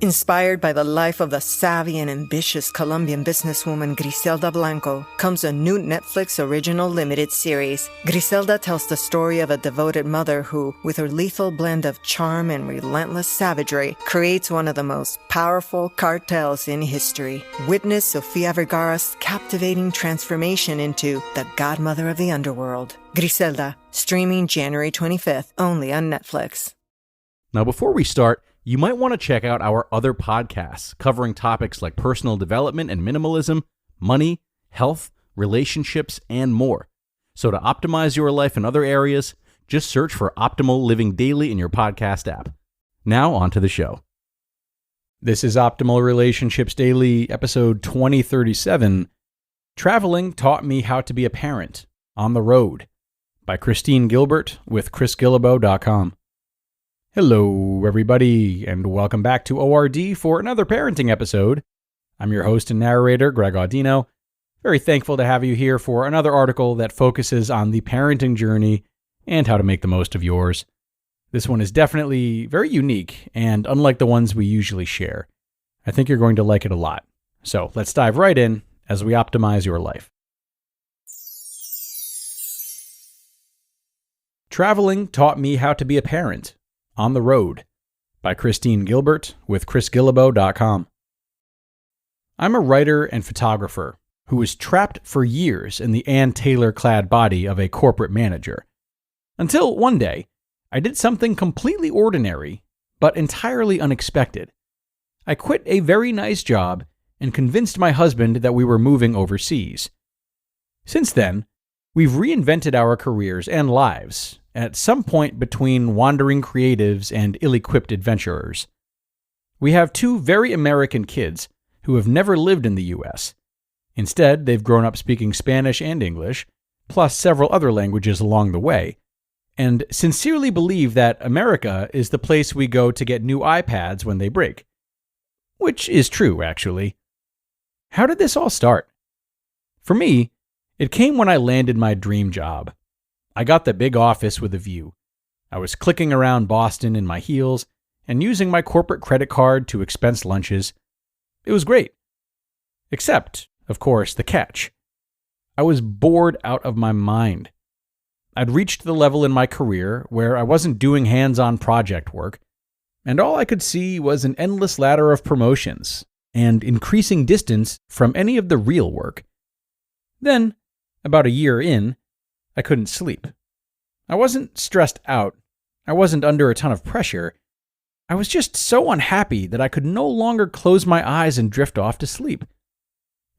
Inspired by the life of the savvy and ambitious Colombian businesswoman Griselda Blanco comes a new Netflix original limited series. Griselda tells the story of a devoted mother who, with her lethal blend of charm and relentless savagery, creates one of the most powerful cartels in history. Witness Sofia Vergara's captivating transformation into the godmother of the underworld. Griselda, streaming January 25th, only on Netflix. Now, before we start, you might want to check out our other podcasts covering topics like personal development and minimalism, money, health, relationships, and more. So to optimize your life in other areas, just search for Optimal Living Daily in your podcast app. Now, on to the show. This is Optimal Relationships Daily, episode 2037, Traveling Taught Me How to Be a Parent on the Road, by Christine Gilbert with chrisguillebeau.com. Hello, everybody, and welcome back to ORD for another parenting episode. I'm your host and narrator, Greg Audino. Very thankful to have you here for another article that focuses on the parenting journey and how to make the most of yours. This one is definitely very unique and unlike the ones we usually share. I think you're going to like it a lot. So let's dive right in as we optimize your life. Traveling Taught Me How to Be a Parent on the Road, by Christine Gilbert with chrisguillebeau.com. I'm a writer and photographer who was trapped for years in the Ann Taylor-clad body of a corporate manager. Until one day, I did something completely ordinary, but entirely unexpected. I quit a very nice job and convinced my husband that we were moving overseas. Since then, we've reinvented our careers and lives at some point between wandering creatives and ill-equipped adventurers. We have two very American kids who have never lived in the U.S. Instead, they've grown up speaking Spanish and English, plus several other languages along the way, and sincerely believe that America is the place we go to get new iPads when they break. Which is true, actually. How did this all start? For me, it came when I landed my dream job. I got the big office with a view. I was clicking around Boston in my heels and using my corporate credit card to expense lunches. It was great. Except, of course, the catch. I was bored out of my mind. I'd reached the level in my career where I wasn't doing hands-on project work, and all I could see was an endless ladder of promotions and increasing distance from any of the real work. Then, about a year in, I couldn't sleep. I wasn't stressed out. I wasn't under a ton of pressure. I was just so unhappy that I could no longer close my eyes and drift off to sleep.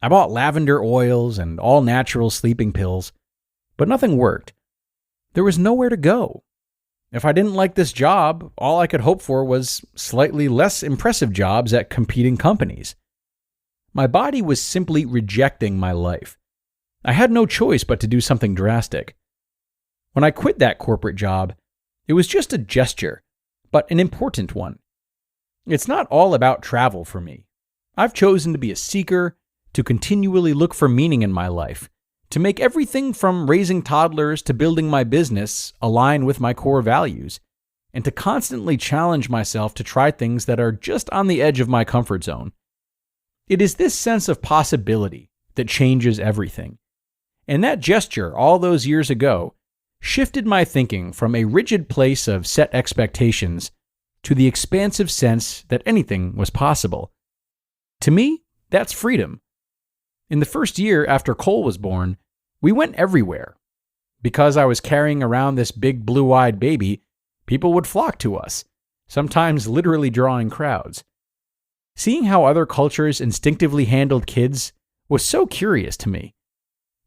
I bought lavender oils and all-natural sleeping pills, but nothing worked. There was nowhere to go. If I didn't like this job, all I could hope for was slightly less impressive jobs at competing companies. My body was simply rejecting my life. I had no choice but to do something drastic. When I quit that corporate job, it was just a gesture, but an important one. It's not all about travel for me. I've chosen to be a seeker, to continually look for meaning in my life, to make everything from raising toddlers to building my business align with my core values, and to constantly challenge myself to try things that are just on the edge of my comfort zone. It is this sense of possibility that changes everything. And that gesture, all those years ago, shifted my thinking from a rigid place of set expectations to the expansive sense that anything was possible. To me, that's freedom. In the first year after Cole was born, we went everywhere. Because I was carrying around this big blue-eyed baby, people would flock to us, sometimes literally drawing crowds. Seeing how other cultures instinctively handled kids was so curious to me.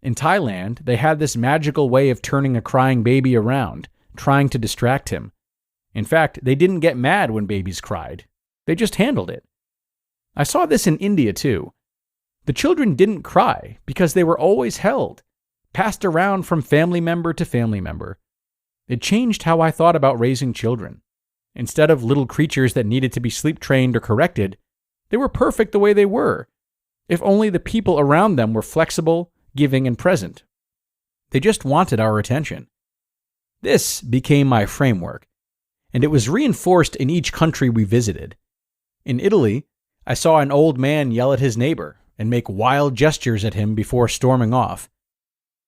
In Thailand, they had this magical way of turning a crying baby around, trying to distract him. In fact, they didn't get mad when babies cried. They just handled it. I saw this in India too. The children didn't cry because they were always held, passed around from family member to family member. It changed how I thought about raising children. Instead of little creatures that needed to be sleep-trained or corrected, they were perfect the way they were, if only the people around them were flexible, giving, and present. They just wanted our attention. This became my framework, and it was reinforced in each country we visited. In Italy, I saw an old man yell at his neighbor and make wild gestures at him before storming off.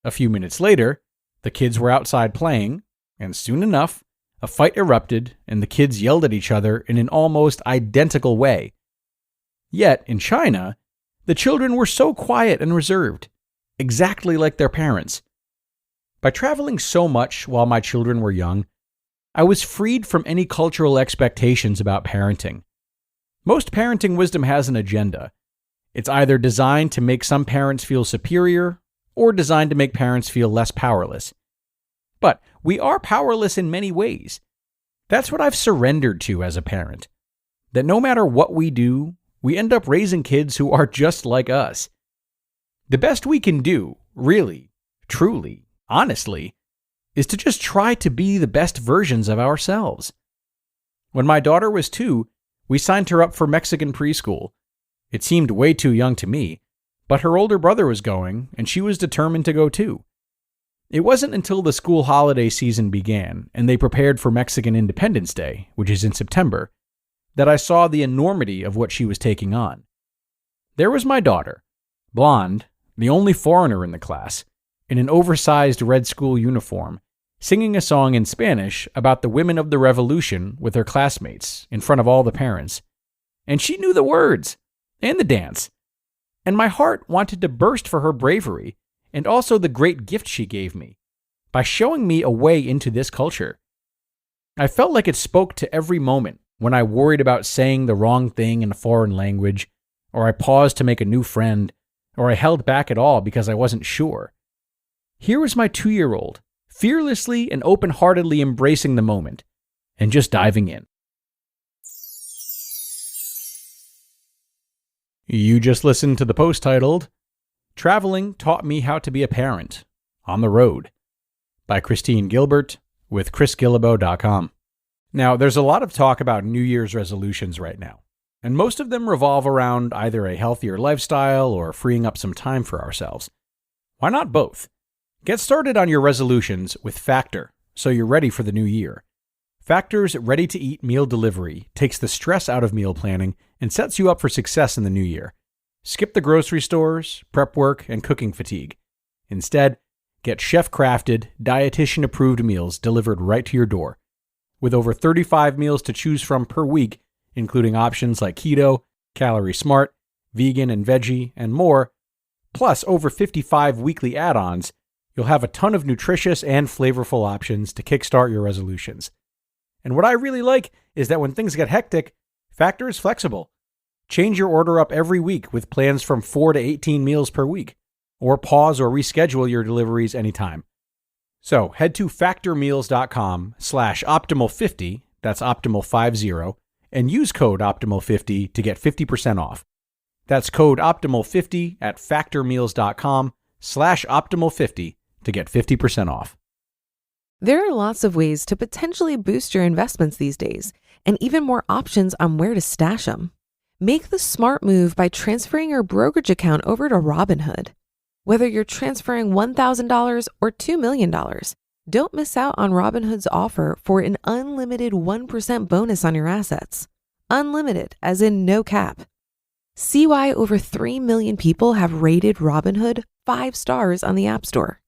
A few minutes later, the kids were outside playing, and soon enough, a fight erupted and the kids yelled at each other in an almost identical way. Yet, in China, the children were so quiet and reserved, exactly like their parents. By traveling so much while my children were young, I was freed from any cultural expectations about parenting. Most parenting wisdom has an agenda. It's either designed to make some parents feel superior or designed to make parents feel less powerless. But we are powerless in many ways. That's what I've surrendered to as a parent. That no matter what we do, we end up raising kids who are just like us. The best we can do, really, truly, honestly, is to just try to be the best versions of ourselves. When my daughter was 2, we signed her up for Mexican preschool. It seemed way too young to me, but her older brother was going, and she was determined to go too. It wasn't until the school holiday season began, and they prepared for Mexican Independence Day, which is in September, that I saw the enormity of what she was taking on. There was my daughter, blonde, the only foreigner in the class, in an oversized red school uniform, singing a song in Spanish about the women of the revolution with her classmates in front of all the parents. And she knew the words and the dance. And my heart wanted to burst for her bravery and also the great gift she gave me by showing me a way into this culture. I felt like it spoke to every moment when I worried about saying the wrong thing in a foreign language, or I paused to make a new friend, or I held back at all because I wasn't sure. Here was my 2-year-old, fearlessly and open-heartedly embracing the moment, and just diving in. You just listened to the post titled, Traveling Taught Me How to Be a Parent, on the Road, by Christine Gilbert with chrisgillibo.com. Now, there's a lot of talk about New Year's resolutions right now, and most of them revolve around either a healthier lifestyle or freeing up some time for ourselves. Why not both? Get started on your resolutions with Factor, so you're ready for the new year. Factor's ready-to-eat meal delivery takes the stress out of meal planning and sets you up for success in the new year. Skip the grocery stores, prep work, and cooking fatigue. Instead, get chef-crafted, dietitian-approved meals delivered right to your door. With over 35 meals to choose from per week, including options like keto, calorie smart, vegan and veggie, and more, plus over 55 weekly add-ons, you'll have a ton of nutritious and flavorful options to kickstart your resolutions. And what I really like is that when things get hectic, Factor is flexible. Change your order up every week with plans from 4 to 18 meals per week, or pause or reschedule your deliveries anytime. So head to factormeals.com/optimal50, that's optimal50, and use code optimal50 to get 50% off. That's code optimal50 at factormeals.com/optimal50 to get 50% off. There are lots of ways to potentially boost your investments these days, and even more options on where to stash them. Make the smart move by transferring your brokerage account over to Robinhood. Whether you're transferring $1,000 or $2 million, don't miss out on Robinhood's offer for an unlimited 1% bonus on your assets. Unlimited, as in no cap. See why over 3 million people have rated Robinhood 5 stars on the App Store.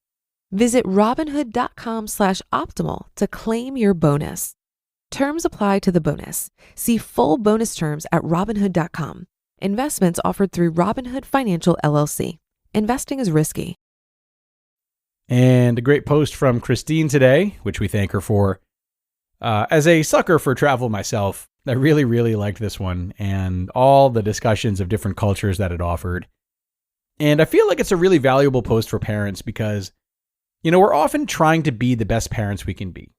Visit Robinhood.com/optimal to claim your bonus. Terms apply to the bonus. See full bonus terms at Robinhood.com. Investments offered through Robinhood Financial LLC. Investing is risky. And a great post from Christine today, which we thank her for. As a sucker for travel myself, I really, really liked this one and all the discussions of different cultures that it offered. And I feel like it's a really valuable post for parents because, we're often trying to be the best parents we can be.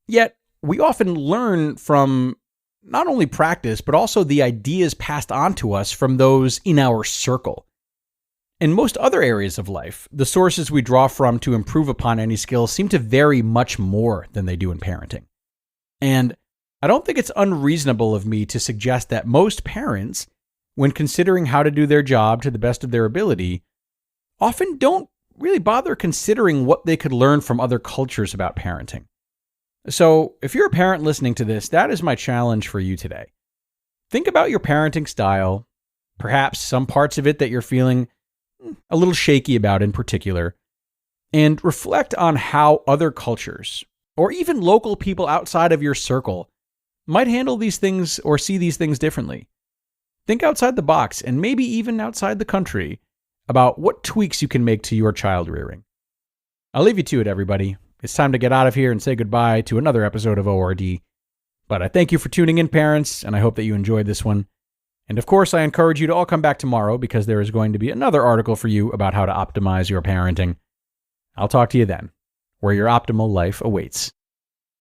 Yet, we often learn from not only practice, but also the ideas passed on to us from those in our circle. In most other areas of life, the sources we draw from to improve upon any skill seem to vary much more than they do in parenting. And I don't think it's unreasonable of me to suggest that most parents, when considering how to do their job to the best of their ability, often don't really bother considering what they could learn from other cultures about parenting. So if you're a parent listening to this, that is my challenge for you today. Think about your parenting style, perhaps some parts of it that you're feeling a little shaky about in particular, and reflect on how other cultures, or even local people outside of your circle, might handle these things or see these things differently. Think outside the box, and maybe even outside the country, about what tweaks you can make to your child rearing. I'll leave you to it, everybody. It's time to get out of here and say goodbye to another episode of ORD. But I thank you for tuning in, parents, and I hope that you enjoyed this one. And of course, I encourage you to all come back tomorrow because there is going to be another article for you about how to optimize your parenting. I'll talk to you then, where your optimal life awaits.